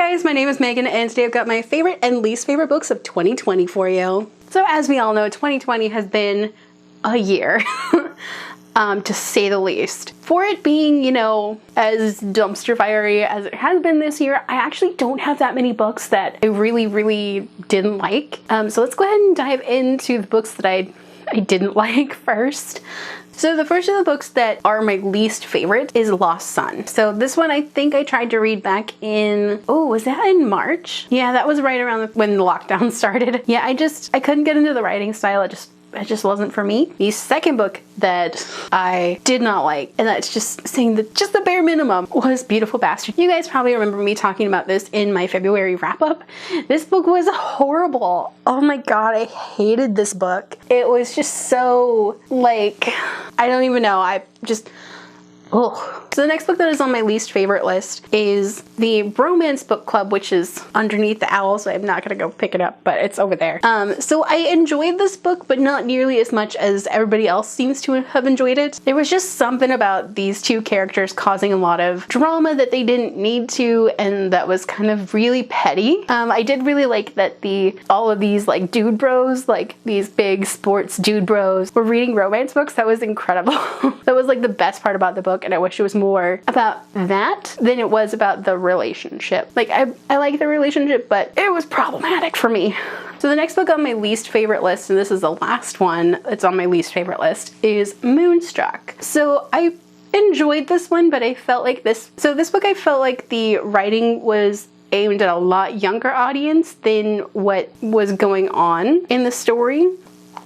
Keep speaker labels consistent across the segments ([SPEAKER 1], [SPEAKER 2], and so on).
[SPEAKER 1] guys, my name is Megan and today I've got my favorite and least favorite books of 2020 for you. So as we all know, 2020 has been a year, to say the least. For it being, you know, as dumpster fiery as it has been this year, I actually don't have that many books that I really didn't like. So let's go ahead and dive into the books that I didn't like first. So the first of the books that are my least favorite is Lost Son. So this one I think I tried to read back in, oh, was that in March? Yeah, that was right around when the lockdown started. Yeah, I couldn't get into the writing style. It just wasn't for me. The second book that I did not like, and that's just saying just the bare minimum, was Beautiful Bastard. You guys probably remember me talking about this in my February wrap-up. This book was horrible. Oh my god, I hated this book. It was just so, like, I don't even know. Ugh. So the next book that is on my least favorite list is the Romance Book Club, which is underneath the owl, so I'm not gonna go pick it up, but it's over there. So I enjoyed this book, but not nearly as much as everybody else seems to have enjoyed it. There was just something about these two characters causing a lot of drama that they didn't need to, and that was kind of really petty. I did really like that all of these like dude bros, like these big sports dude bros, were reading romance books. That was incredible. That was like the best part about the book, and I wish it was more about that than it was about the relationship. Like, I like the relationship, but it was problematic for me. So the next book on my least favorite list, and this is the last one that's on my least favorite list, is Moonstruck. So I enjoyed this one, but I felt like this book I felt like the writing was aimed at a lot younger audience than what was going on in the story.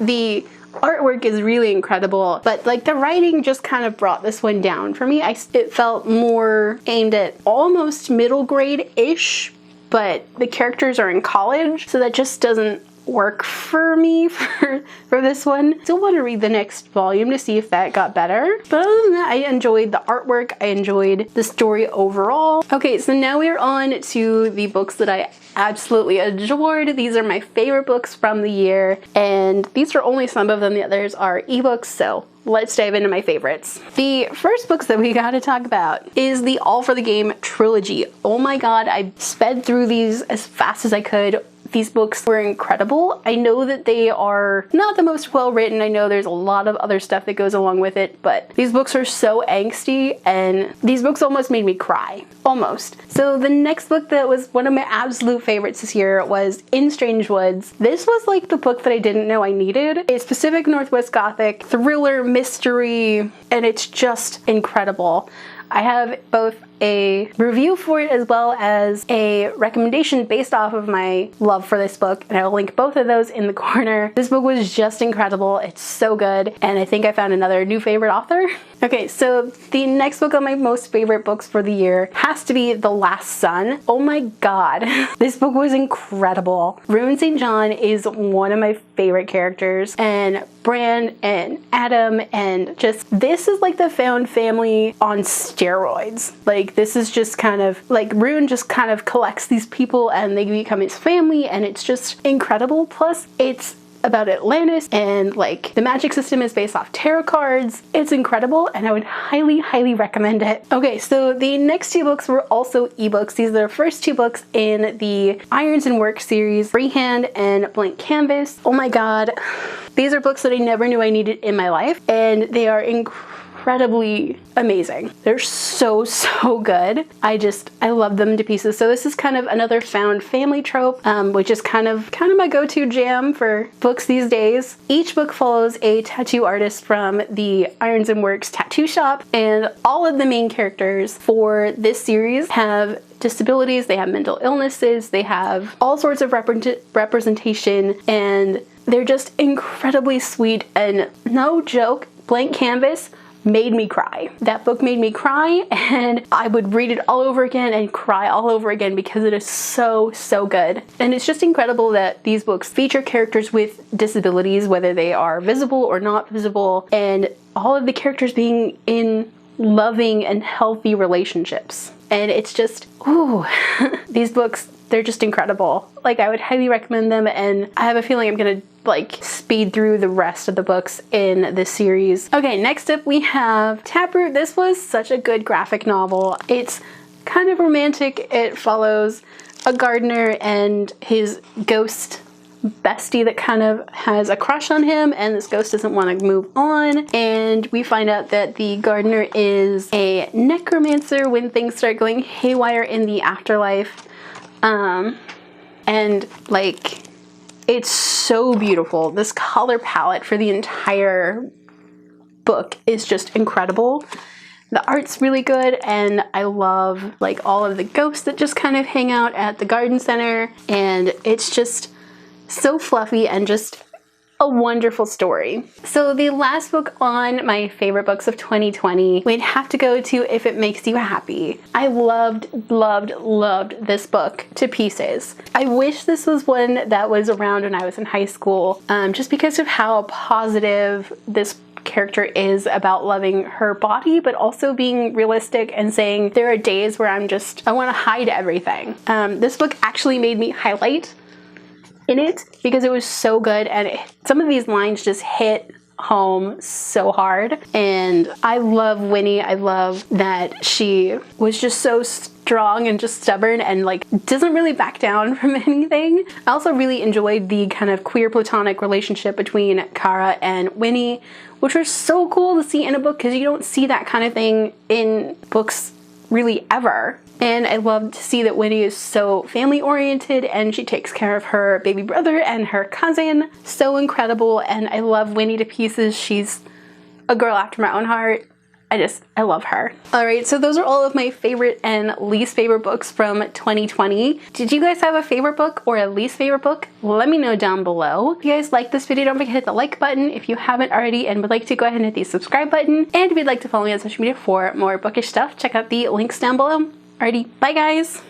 [SPEAKER 1] The artwork is really incredible, but like the writing just kind of brought this one down for me. It felt more aimed at almost middle grade-ish, but the characters are in college, so that just doesn't work for me for this one. Still want to read the next volume to see if that got better, but other than that, I enjoyed the artwork, I enjoyed the story overall. Okay, so now we're on to the books that I absolutely adored. These are my favorite books from the year, and these are only some of them. The others are ebooks, so let's dive into my favorites. The first books that we gotta talk about is the All for the Game trilogy. Oh my god, I sped through these as fast as I could. These books were incredible. I know that they are not the most well written. I know there's a lot of other stuff that goes along with it, but these books are so angsty, and these books almost made me cry. Almost. So the next book that was one of my absolute favorites this year was In Strange Woods. This was like the book that I didn't know I needed. It's Pacific Northwest Gothic, thriller, mystery, and it's just incredible. I have both a review for it as well as a recommendation based off of my love for this book, and I will link both of those in the corner. This book was just incredible. It's so good, and I think I found another new favorite author. Okay, so the next book on my most favorite books for the year has to be The Last Son. Oh my god, this book was incredible. Rune St. John is one of my favorite characters, and Bran and Adam, and just this is like the found family on steroids. Like, this is just kind of like Rune just kind of collects these people and they become his family, and it's just incredible. Plus it's about Atlantis, and like the magic system is based off tarot cards. It's incredible, and I would highly recommend it. Okay, so the next two books were also ebooks. These are the first two books in the Irons and Work series, Freehand and Blank Canvas. Oh my god, these are books that I never knew I needed in my life, and they are incredibly amazing. They're so good. I love them to pieces. So this is kind of another found family trope, which is kind of my go-to jam for books these days. Each book follows a tattoo artist from the Irons and Works tattoo shop, and all of the main characters for this series have disabilities, they have mental illnesses, they have all sorts of representation, and they're just incredibly sweet. And no joke, Blank Canvas made me cry. That book made me cry, and I would read it all over again and cry all over again because it is so good. And it's just incredible that these books feature characters with disabilities, whether they are visible or not visible, and all of the characters being in loving and healthy relationships. And it's just, ooh, these books, they're just incredible. Like, I would highly recommend them, and I have a feeling I'm gonna like speed through the rest of the books in this series. Okay, next up we have Taproot. This was such a good graphic novel. It's kind of romantic. It follows a gardener and his ghost bestie that kind of has a crush on him, and this ghost doesn't want to move on, and we find out that the gardener is a necromancer when things start going haywire in the afterlife. And like, it's so beautiful. This color palette for the entire book is just incredible. The art's really good, and I love like all of the ghosts that just kind of hang out at the garden center, and it's just so fluffy and just a wonderful story. So the last book on my favorite books of 2020, we'd have to go to If It Makes You Happy. I loved this book to pieces. I wish this was one that was around when I was in high school, just because of how positive this character is about loving her body, but also being realistic and saying there are days where I want to hide everything. This book actually made me highlight in it because it was so good, and some of these lines just hit home so hard. And I love Winnie. I love that she was just so strong and just stubborn and like doesn't really back down from anything. I also really enjoyed the kind of queer platonic relationship between Kara and Winnie, which was so cool to see in a book because you don't see that kind of thing in books really ever. And I love to see that Winnie is so family oriented and she takes care of her baby brother and her cousin. So incredible, and I love Winnie to pieces. She's a girl after my own heart. I love her. Alright, so those are all of my favorite and least favorite books from 2020. Did you guys have a favorite book or a least favorite book? Let me know down below. If you guys like this video, don't forget to hit the like button if you haven't already, and would like to go ahead and hit the subscribe button. And if you'd like to follow me on social media for more bookish stuff, check out the links down below. Alrighty, bye guys!